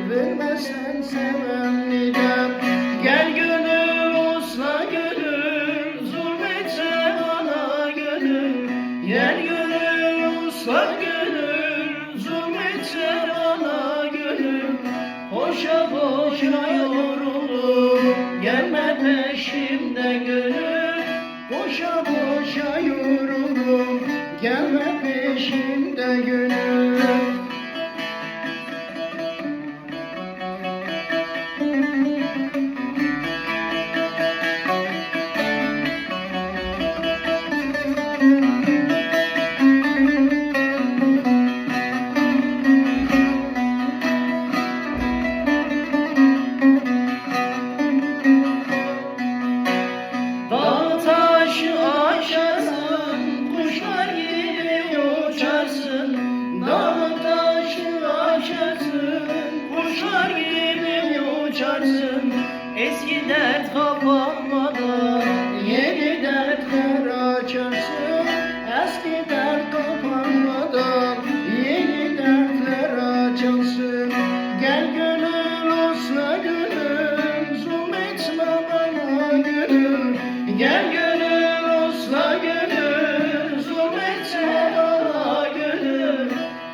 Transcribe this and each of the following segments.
vermezsen seven nidam. Gel gönül usla gönül, zulmetse bana gönül. Gel gönül usla gönül, zulmetse bana gönül. Boşa boşa yoruldum, gelme peşimden gönül. Boşa boşa yoruldum, gelme peşimden gönül. Dağ taşı aşarsın, kuşlar gibi uçarsın. Dağ taşı aşarsın, kuşlar gibi uçarsın. Eski dert kapanmadan yeni dertler açarsın. Eski dert kapanmadan yeni dertler açarsın. Gel gönül usla gönül, zulmetme bana gönül. Gel gönül usla gönül, zulmetme bana gönül.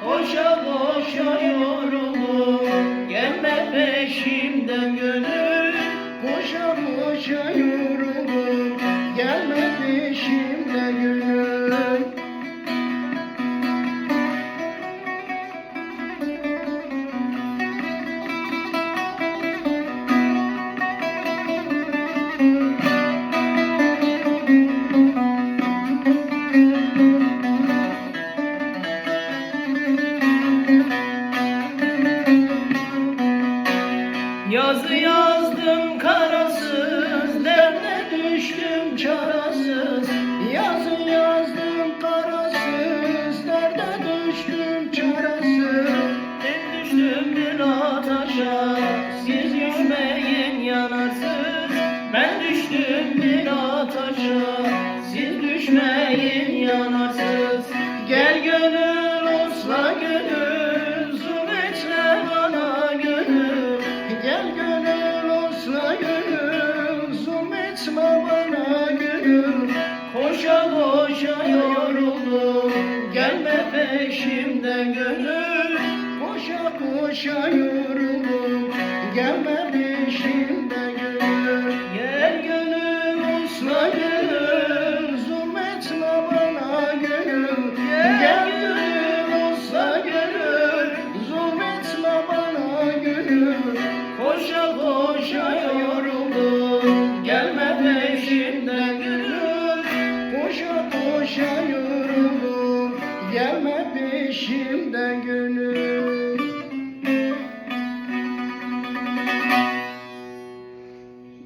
Boşa boşa yoruldum, gelme peşimden gönül. Boşa boşa yoruldum, gelme peşimden gönül. Yazı yazdım karasız, derde düştüm çarasız. Yazı yazdım karasız, derde düştüm çarasız. Ben düştüm bir ataşa, siz düşmeyin yanarsız. Ben düştüm bir ataşa, siz düşmeyin yanarsız. Gel gönül usla gönül, zulmetme bana gönül. Gel gönül usla gönül, zulmetme bana gönül. Koşa koşa yoruldum, gelme peşimden gönül. Koşa koşa yoruldum, gelme peşimden.